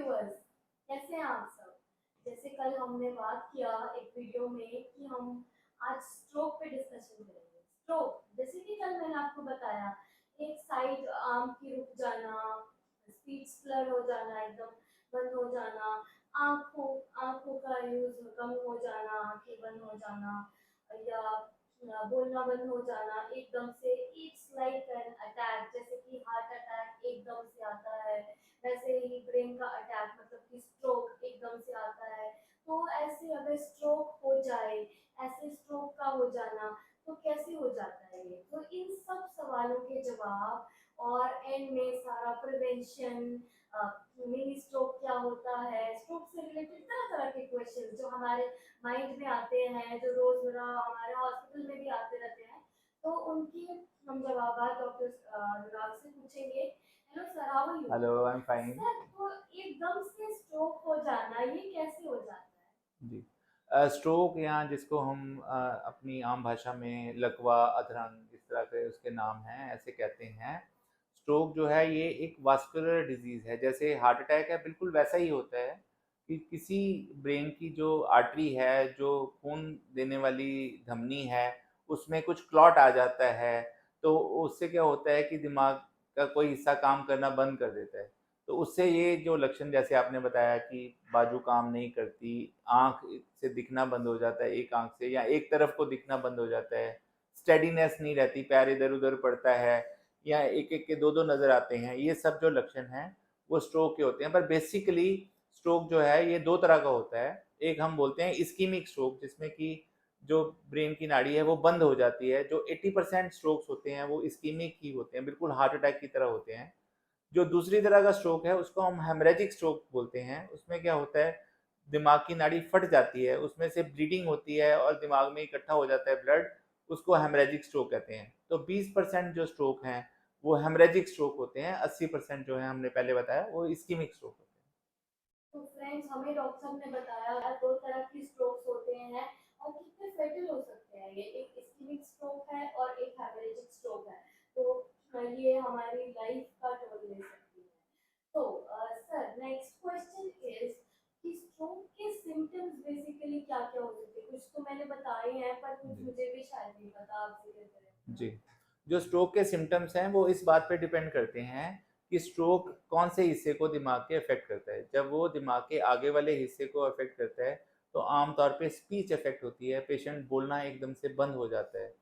Viewers, कैसे हैं आप सब। जैसे कल हमने बात किया एक वीडियो में कि हम आज स्ट्रोक पे डिस्कशन करेंगे। स्ट्रोक जैसे कि कल मैंने आपको बताया, एक साइड आर्म की रुक जाना, स्पीच स्लर हो जाना, एकदम बंद हो जाना, आंखों आंखों का यूज कम हो जाना, आंखें बंद हो जाना, या बोलना बंद हो जाना एकदम से। इट्स लाइक एन अटैक, जैसे कि हार्ट अटैक एकदम से आता है, वैसे ही ब्रेन का अटैक मतलब कि स्ट्रोक एकदम से आता है। तो ऐसे अगर स्ट्रोक हो जाए, ऐसे स्ट्रोक का हो जाना, तो कैसे हो जाता है ये। तो इन सब सवालों के जवाब और एंड में सारा प्रिवेंशन, मिनी स्ट्रोक क्या होता है, स्ट्रोक से रिलेटेड तरह तरह के क्वेश्चन जो हमारे माइंड में आते हैं, जो रोजमर्रा हमारे हॉस्पिटल में भी आते रहते हैं, तो उनकी हम जवाब डॉक्टर अनुराग से पूछेंगे। Hello sir, how are you. Hello, I am fine. Sir, तो एकदम से स्ट्रोक हो जाना ये कैसे हो जाता है। जी। स्ट्रोक या जिसको हम अपनी आम भाषा में लकवा, अधरंग, इस तरह के उसके नाम हैं, ऐसे कहते हैं। स्ट्रोक जो है ये एक वास्कुलर डिजीज़ है, जैसे हार्ट अटैक है बिल्कुल वैसा ही होता है कि किसी ब्रेन की जो आर्टरी है, जो खून देने वाली धमनी है, उसमें कुछ क्लॉट आ जाता है, तो उससे क्या होता है कि दिमाग का कोई हिस्सा काम करना बंद कर देता है। तो उससे ये जो लक्षण जैसे आपने बताया कि बाजू काम नहीं करती, आँख से दिखना बंद हो जाता है एक आँख से, या एक तरफ को दिखना बंद हो जाता है, स्टेडीनेस नहीं रहती, पैर इधर-उधर पड़ता है, या एक-एक के 2-2 नज़र आते हैं, ये सब जो लक्षण हैं, वो स्ट्रोक के होते हैं। पर बेसिकली स्ट्रोक जो है ये 2 तरह का होता है। एक हम बोलते हैं इस्कीमिक स्ट्रोक, जिसमें कि जो ब्रेन की नाड़ी है वो बंद हो जाती है। जो 80% स्ट्रोक्स होते हैं वो इस्कीमिक ही होते हैं, बिल्कुल हार्ट अटैक की तरह होते हैं। जो दूसरी तरह का स्ट्रोक है उसको हम हेमरेजिक स्ट्रोक बोलते हैं। उसमें क्या होता है, दिमाग की नाड़ी फट जाती है, उसमें से ब्लीडिंग होती है और दिमाग में इकट्ठा हो जाता है ब्लड, उसको हेमरेजिक स्ट्रोक कहते हैं। तो 20% जो स्ट्रोक हैं वो हेमरेजिक स्ट्रोक होते हैं, 80% जो है हमने पहले बताया वो इस्कीमिक स्ट्रोक होते हैं। तो फ्रेंड्स, हमें डॉक्टर साहब ने बताया दो तरह की स्ट्रोक्स होते हैं और कितने फेटल हो सकते हैं। ये एक इस्केमिक स्ट्रोक है और एक हेमरेजिक स्ट्रोक है। तो ये हमारी लाइफ का टर्न ले सकती है। तो सर, नेक्स्ट क्वेश्चन इज कि स्ट्रोक के सिम्टम्स बेसिकली क्या क्या हो सकते हैं। कुछ तो मैंने बताए हैं, पर कुछ जी। मुझे भी शायद नहीं पता, आप जिक्र करें। जी। जो स्ट्रोक के सिम्टम्स हैं वो इस बात पे डिपेंड करते हैं कि स्ट्रोक कौन से हिस्से को दिमाग के अफेक्ट करता है। जब वो दिमाग के आगे वाले हिस्से को अफेक्ट करता है तो आम तौर पे स्पीच अफेक्ट होती है, पेशेंट बोलना एकदम से बंद हो जाता है।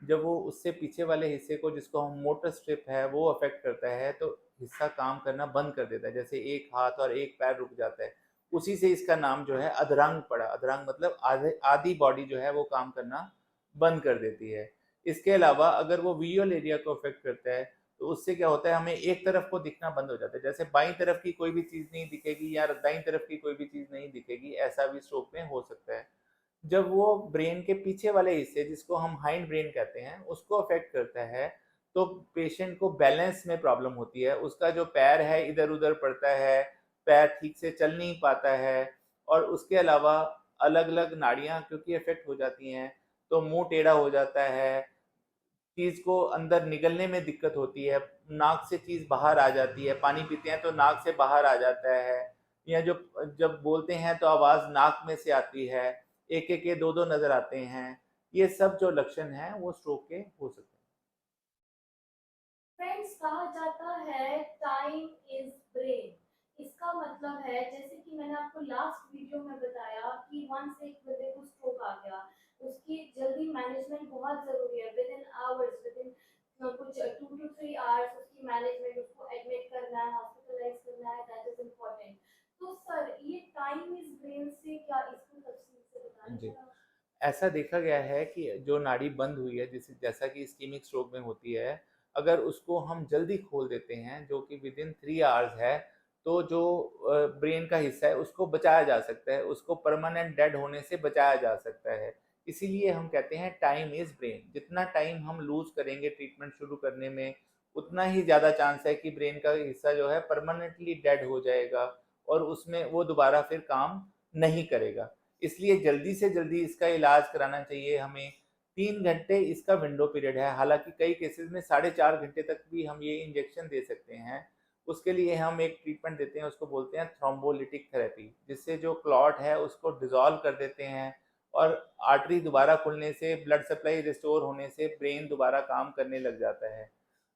जब वो उससे पीछे वाले हिस्से को, जिसको हम मोटर स्ट्रिप है, वो अफेक्ट करता है तो हिस्सा काम करना बंद कर देता है, जैसे एक हाथ और एक पैर रुक जाता है। उसी से इसका नाम जो है अधरंग पड़ा। अधरंग मतलब आधे आधी बॉडी जो है वो काम करना बंद कर देती है। इसके अलावा अगर वो विजुअल एरिया को अफेक्ट करता है तो उससे क्या होता है, हमें एक तरफ को दिखना बंद हो जाता है, जैसे बाईं तरफ की कोई भी चीज़ नहीं दिखेगी या दाईं तरफ की कोई भी चीज़ नहीं दिखेगी, ऐसा भी स्ट्रोक में हो सकता है। जब वो ब्रेन के पीछे वाले हिस्से, जिसको हम हाइंड ब्रेन कहते हैं, उसको अफेक्ट करता है तो पेशेंट को बैलेंस में प्रॉब्लम होती है। उसका जो पैर है इधर उधर पड़ता है, पैर ठीक से चल नहीं पाता है, और उसके अलावा अलग अलग नाड़ियाँ क्योंकि अफेक्ट हो जाती हैं तो मुंह टेढ़ा हो जाता है, चीज़ को अंदर निगलने में दिक्कत होती है, नाक से चीज़ बाहर आ जाती है, पानी पीते हैं तो नाक से बाहर आ जाता है, या जो जब बोलते हैं तो आवाज़ नाक में से आती है, एक-एक के 2-2 नज़र आते हैं। ये सब जो लक्षण हैं वो स्ट्रोक के हो सकते हैं। फ्रेंड्स, कहा जाता है टाइम इज ब्रेन। इसका मतलब है, जैसे कि मैंने आपको लास्ट वीडियो में बताया कि वंस एक बंदे को स्ट्रोक आ गया, उसकी जल्दी मैनेजमेंट बहुत जरूरी है। With in hours, with in कुछ 2 to 3 आवर्स उसकी मैनेजमेंट, उसको एडमिट करना है, हॉस्पिटलाइज करना है, दैट इज इम्पोर्टेंट। तो सर, ये टाइम इज ब्रेन से क्या, इसको तफसील से बताएं जी। जरा। ऐसा देखा गया है कि जो नाड़ी बंद हुई है, जैसे जैसा कि इस्कीमिक स्ट्रोक में होती है, अगर उसको हम जल्दी खोल देते हैं, जो कि विद इन 3 आवर्स है, तो जो ब्रेन का हिस्सा है उसको बचाया जा सकता है, उसको परमानेंट डेड होने से बचाया जा सकता है। इसीलिए हम कहते हैं टाइम इज़ ब्रेन। जितना टाइम हम लूज़ करेंगे ट्रीटमेंट शुरू करने में, उतना ही ज़्यादा चांस है कि ब्रेन का हिस्सा जो है परमानेंटली डेड हो जाएगा और उसमें वो दोबारा फिर काम नहीं करेगा। इसलिए जल्दी से जल्दी इसका इलाज कराना चाहिए हमें। 3 घंटे इसका विंडो पीरियड है, हालाँकि कई केसेज़ में साढ़े 4 घंटे तक भी हम ये इंजेक्शन दे सकते हैं। उसके लिए हम एक ट्रीटमेंट देते हैं, उसको बोलते हैं थ्रोम्बोलिटिक थेरेपी, जिससे जो क्लॉट है उसको डिसॉल्व कर देते हैं और आर्टरी दोबारा खुलने से, ब्लड सप्लाई रिस्टोर होने से ब्रेन दोबारा काम करने लग जाता है।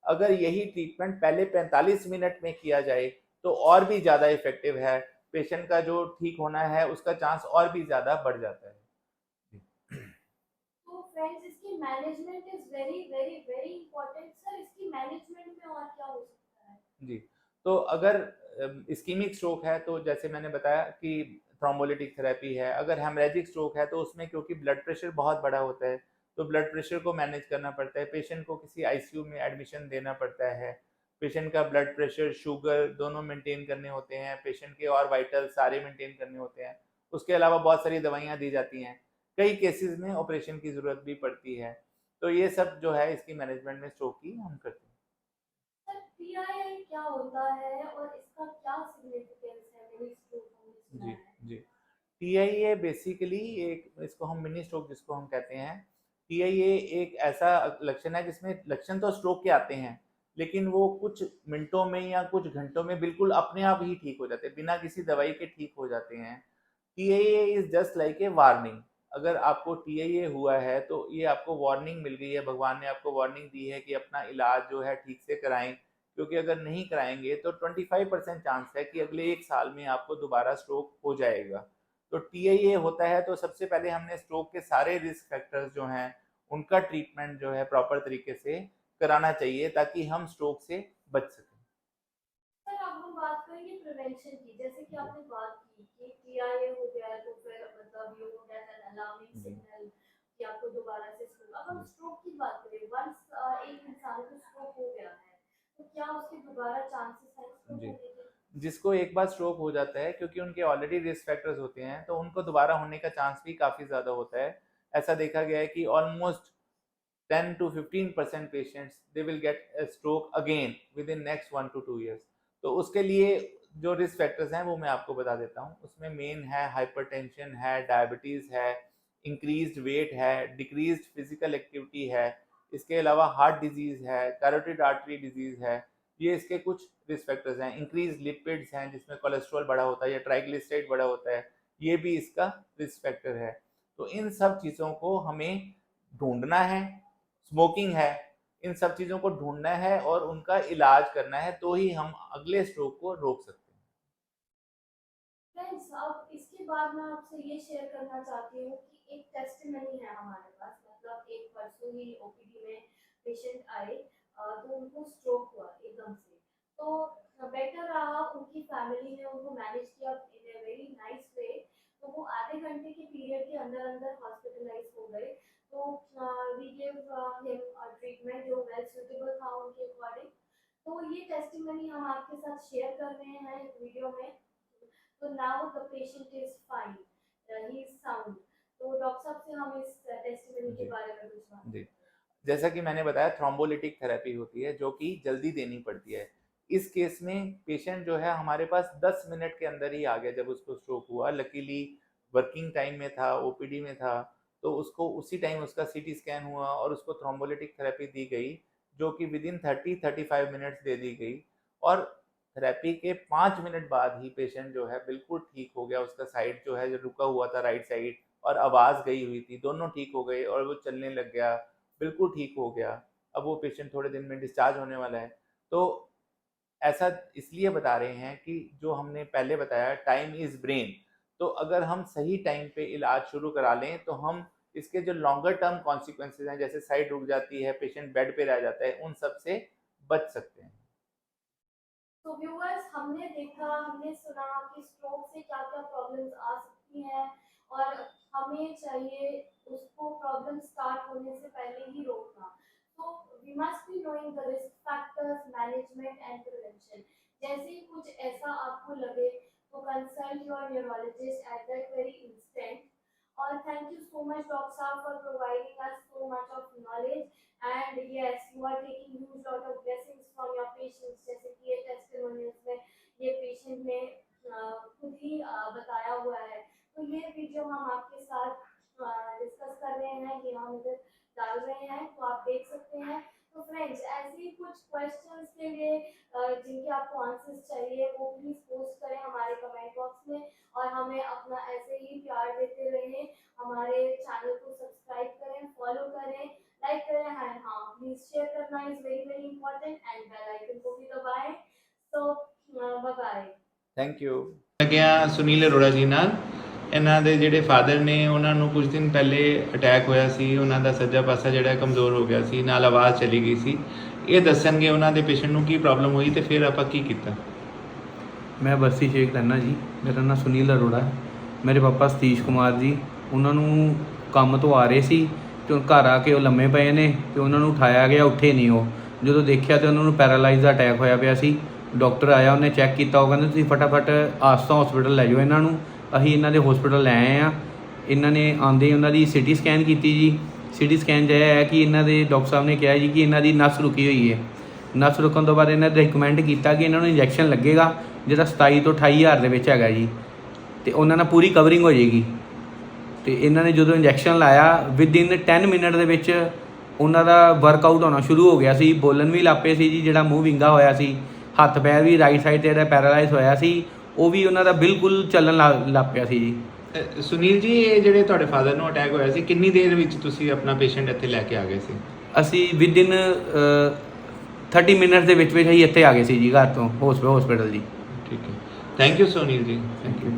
अगर यही ट्रीटमेंट पहले 45 मिनट में किया जाए तो और भी ज़्यादा इफेक्टिव है, पेशेंट का जो ठीक होना है उसका चांस और भी ज़्यादा बढ़ जाता है। तो फ्रेंड्स, इसकी management is very very very important. Sir, इसकी मैनेजमेंट में और क्या हो सकता है? जी, तो अगर इस्कीमिक स्ट्रोक है तो जैसे मैंने बताया कि थ्रोम्बोलिटिक थेरेपी है। अगर हेमरेजिक स्ट्रोक है तो उसमें क्योंकि ब्लड प्रेशर बहुत बड़ा होता है, तो ब्लड प्रेशर को मैनेज करना पड़ता है, पेशेंट को किसी आईसीयू में एडमिशन देना पड़ता है, पेशेंट का ब्लड प्रेशर, शुगर दोनों मेंटेन करने होते हैं, पेशेंट के और वाइटल सारे मेंटेन करने होते हैं। उसके अलावा बहुत सारी दवाइयाँ दी जाती हैं, कई केसेस में ऑपरेशन की ज़रूरत भी पड़ती है। तो ये सब जो है इसकी मैनेजमेंट में स्ट्रोक की हम करते हैं। सर, पीआईआई क्या होता है और इसका क्या सिग्निफिकेंस है? मैंने स्ट्रोक में सुना जी, है। जी। टीआईए बेसिकली एक, इसको हम मिनी स्ट्रोक जिसको हम कहते हैं, टीआईए एक ऐसा लक्षण है जिसमें लक्षण तो स्ट्रोक के आते हैं, लेकिन वो कुछ मिनटों में या कुछ घंटों में बिल्कुल अपने आप ही ठीक हो जाते हैं, बिना किसी दवाई के ठीक हो जाते हैं। TIA is just like a warning. अगर आपको टीआईए हुआ है तो ये आपको वार्निंग मिल गई है, भगवान ने आपको वार्निंग दी है कि अपना इलाज जो है ठीक से कराएं, क्योंकि अगर नहीं कराएंगे तो 25% चांस है कि अगले 1 साल में आपको दोबारा स्ट्रोक हो जाएगा। तो टीआईए होता है तो सबसे पहले हमने स्ट्रोक के सारे रिस्क फैक्टर्स जो हैं उनका ट्रीटमेंट जो है प्रॉपर तरीके से कराना चाहिए ताकि हम स्ट्रोक से बच सकें। सर, अब हम बात करेंगे प्रिवेंशन की। जैसे कि जी, आपने बात की कि टीआईए हो गया है तो फिर मतलब ये हो गया है अलार्मिंग जी, सिग्नल कि आपको दोबारा से स्ट्रोक। अब हम जी, स्ट्रोक की बात करें, वंस एक इंसान को स्ट्रोक हो गया है तो क्या उसके दोबारा चांसेस हैं स्ट्रोक जी। होने के? जिसको एक बार स्ट्रोक हो जाता है, क्योंकि उनके ऑलरेडी रिस्क फैक्टर्स होते हैं, तो उनको दोबारा होने का चांस भी काफ़ी ज़्यादा होता है। ऐसा देखा गया है कि almost 10 to 15% patients they will get a stroke again with in next 1 to 2 years. तो उसके लिए जो रिस्क फैक्टर्स हैं वो मैं आपको बता देता हूँ। उसमें मेन है हाइपरटेंशन है, डायबिटीज़ है, इंक्रीज्ड वेट है, डिक्रीज्ड फिजिकल एक्टिविटी है, इसके अलावा हार्ट डिजीज़ है, कैरोटिड आर्टरी डिजीज़ है। ये इसके कुछ रिस्क फैक्टर्स हैं। इंक्रीज लिपिड्स हैं जिसमें कोलेस्ट्रॉल बढ़ा होता है या ट्राइग्लिसराइड बढ़ा होता है, ये भी इसका रिस्क फैक्टर है। तो इन सब चीज़ों को हमें ढूंढना है, स्मोकिंग है, इन सब चीज़ों को ढूंढना है और उनका इलाज करना है, तो ही हम अगले स्ट्रोक को रोक सकते हैं। फ्रेंड्स, अब इसके बाद मैं आपसे ये शेयर करना चाहती हूँ कि एक टेस्टिमनी है हमारे पास। मतलब एक परसों ही ओपीडी में पेशेंट आए, तो उनको स्ट्रोक हुआ एकदम से। तो बेटर रहा, उनकी फैमिली ने उनको मैनेज किया इन ए वेरी नाइस वे। तो वो आधे घंटे के पीरियड के अंदर अंदर हॉस्पिटलाइज हो गए। तो वी गिव हिम ट्रीटमेंट जो वेल सुटेबल था उनके अकॉर्डिंग। तो ये टेस्टिमनी हम आपके साथ शेयर कर रहे हैं इस वीडियो में। तो now the patient is fine, he is sound. तो डॉक्टर साहब से हम इस टेस्टिमनी के जी, बारे में कुछ बात जी। करते हैं। जैसा कि मैंने बताया, थ्रोम्बोलिटिक थेरेपी होती है जो कि जल्दी देनी पड़ती है। इस केस में पेशेंट जो है हमारे पास 10 मिनट के अंदर ही आ गया जब उसको स्ट्रोक हुआ। लकीली वर्किंग टाइम में था, ओपीडी में था, तो उसको उसी टाइम उसका सीटी स्कैन हुआ और उसको थ्रोम्बोलिटिक थेरेपी दी गई, जो कि विदिन 30-35 मिनट्स दे दी गई। और थेरेपी के 5 मिनट बाद ही पेशेंट जो है बिल्कुल ठीक हो गया। उसका साइड जो है जो रुका हुआ था, राइट साइड, और आवाज़ गई हुई थी, दोनों ठीक हो गए और वो चलने लग गया, बिल्कुल ठीक हो गया। अब वो पेशेंट थोड़े दिन में डिस्चार्ज होने वाला है। तो ऐसा इसलिए बता रहे हैं कि जो हमने पहले बताया, टाइम इज़ ब्रेन। तो अगर हम सही टाइम पे इलाज शुरू करा लें तो हम इसके जो लॉन्गर टर्म कॉन्सिक्वेंसेज़ हैं, जैसे साइट रुक जाती है, पेशेंट बेड पे रह जाता है, उन सब से बच सकते हैं। तो व्यूअर्स, हमने देखा, हमने सुना कि स्ट्रोक से क्या क्या प्रॉब्लम्स आ सकती हैं और हमें चाहिए उसको प्रॉब्लम स्टार्ट होने से पहले ही रोकना। तो we must be knowing the risk factors, management and prevention. जैसे ही कुछ ऐसा आपको लगे तो consult your neurologist at that very instant. और thank you so much doctor साहब for providing us so much of knowledge. And yes, you are taking huge lot of blessings from your patients। जैसे कि ये testimonials में ये patient ने खुद ही बताया हुआ है। तो ये वीडियो हम आपके साथ डिस्कस कर रहे हैं, ये हम इधर डाल रहे हैं, तो आप देख सकते हैं। तो फ्रेंड्स, ऐसे ही कुछ क्वेश्चंस के लिए जिनके आपको आंसर प्लीज पोस्ट करें हमारे कमेंट बॉक्स में और हमें अपना ऐसे ही प्यार देते रहें। हमारे चैनल को सब्सक्राइब करें, फॉलो करें, लाइक करें एंड हाँ प्लीज शेयर करना is very very important and bell icon को भी दबाएं। So bye bye. Thank you. ਗਿਆ ਸੁਨੀਲ ਅਰੋੜਾ ਜੀ ਨਾਲ। ਇਹਨਾਂ ਦੇ ਜਿਹੜੇ ਫਾਦਰ ਨੇ ਉਹਨਾਂ ਨੂੰ ਕੁਝ ਦਿਨ ਪਹਿਲੇ ਅਟੈਕ ਹੋਇਆ ਸੀ, ਉਹਨਾਂ ਦਾ ਸੱਜਾ ਪਾਸਾ ਜਿਹੜਾ ਕਮਜ਼ੋਰ ਹੋ ਗਿਆ ਸੀ, ਨਾਲ ਆਵਾਜ਼ ਚਲੀ ਗਈ ਸੀ। ਇਹ ਦੱਸਣਗੇ ਉਹਨਾਂ ਦੇ ਪੇਸ਼ੈਂਟ ਨੂੰ ਕੀ ਪ੍ਰੋਬਲਮ ਹੋਈ ਤੇ ਫਿਰ ਆਪਾਂ ਕੀ ਕੀਤਾ। ਮੈਂ ਬਰਸੀ ਸ਼ੇਖ ਰਹਿਣਾ ਜੀ, ਮੇਰਾ ਨਾਮ ਸੁਨੀਲ ਅਰੋੜਾ ਹੈ। ਮੇਰੇ ਪਾਪਾ ਸਤੀਸ਼ ਕੁਮਾਰ ਜੀ, ਉਹਨਾਂ ਨੂੰ ਕੰਮ ਤੋਂ ਆ ਰਹੇ ਸੀ ਤੇ ਘਰ ਆ ਕੇ ਉਹ ਲੰਮੇ ਪਏ ਨੇ ਤੇ ਉਹਨਾਂ ਨੂੰ ਉਠਾਇਆ ਗਿਆ, ਉੱਠੇ ਨਹੀਂ ਉਹ। ਜਦੋਂ ਦੇਖਿਆ ਤੇ ਉਹਨਾਂ ਨੂੰ ਪੈਰਾਲਾਈਜ਼ ਦਾ ਅਟੈਕ ਹੋਇਆ ਪਿਆ ਸੀ। ਡਾਕਟਰ ਆਇਆ, ਉਹਨੇ ਚੈੱਕ ਕੀਤਾ, ਉਹ ਕਹਿੰਦੇ ਤੁਸੀਂ ਫਟਾਫਟ ਆਸਥਾ ਹਸਪੀਟਲ ਲੈ ਜਾਓ ਇਹਨਾਂ ਨੂੰ। ਅਸੀਂ ਇਹਨਾਂ ਦੇ ਹਸਪੀਟਲ ਲੈ ਆਏ ਆ। ਇਹਨਾਂ ਨੇ ਆਉਂਦੇ ਉਹਨਾਂ ਦੀ ਸਿਟੀ ਸਕੈਨ ਕੀਤੀ ਜੀ। ਸਿਟੀ ਸਕੈਨ 'ਚ ਇਹ ਹੈ ਕਿ ਇਹਨਾਂ ਦੇ ਡਾਕਟਰ ਸਾਹਿਬ ਨੇ ਕਿਹਾ ਜੀ ਕਿ ਇਹਨਾਂ ਦੀ ਨਸ ਰੁਕੀ ਹੋਈ ਹੈ। ਨਸ ਰੁਕਣ ਤੋਂ ਬਾਅਦ ਇਹਨਾਂ ਨੇ ਰਿਕਮੈਂਡ ਕੀਤਾ ਕਿ ਇਹਨਾਂ ਨੂੰ ਇੰਜੈਕਸ਼ਨ ਲੱਗੇਗਾ ਜਿਹੜਾ 27 ਤੋਂ 28 ਹਜ਼ਾਰ ਦੇ ਵਿੱਚ ਹੈਗਾ ਜੀ, ਤੇ ਉਹਨਾਂ ਨਾਲ ਪੂਰੀ ਕਵਰਿੰਗ ਹੋ ਜਾਏਗੀ। ਤੇ ਇਹਨਾਂ ਨੇ ਜਦੋਂ ਇੰਜੈਕਸ਼ਨ ਲਾਇਆ ਵਿਦਿਨ 10 ਮਿੰਟ ਦੇ ਵਿੱਚ ਉਹਨਾਂ ਦਾ ਵਰਕਆਊਟ ਹੋਣਾ ਸ਼ੁਰੂ ਹੋ ਗਿਆ ਸੀ। ਬੋਲਣ ਵੀ ਲੱਪੇ ਸੀ ਜੀ, ਜਿਹੜਾ ਮੂੰਹ ਵਿੰਗਾ ਹੋਇਆ ਸੀ। ਹੱਥ ਪੈਰ ਵੀ ਰਾਈਟ ਸਾਈਡ 'ਤੇ ਜਿਹੜਾ ਪੈਰਾਲਾਈਜ਼ ਹੋਇਆ ਸੀ ਉਹ ਵੀ ਉਹਨਾਂ ਦਾ ਬਿਲਕੁਲ ਚੱਲਣ ਲੱਗ ਪਿਆ ਸੀ ਜੀ। ਸੁਨੀਲ ਜੀ, ਇਹ ਜਿਹੜੇ ਤੁਹਾਡੇ ਫਾਦਰ ਨੂੰ ਅਟੈਕ ਹੋਇਆ ਸੀ, ਕਿੰਨੀ ਦੇਰ ਵਿੱਚ ਤੁਸੀਂ ਆਪਣਾ ਪੇਸ਼ੈਂਟ ਇੱਥੇ ਲੈ ਕੇ ਆ ਗਏ ਸੀ? ਅਸੀਂ ਵਿਦਿਨ 30 ਮਿੰਟ ਦੇ ਵਿੱਚ ਅਸੀਂ ਇੱਥੇ ਆ ਗਏ ਸੀ ਜੀ, ਘਰ ਤੋਂ ਹਸਪੀਟਲ ਜੀ। ਠੀਕ ਹੈ, ਥੈਂਕ ਯੂ ਸੁਨੀਲ ਜੀ, ਥੈਂਕ ਯੂ।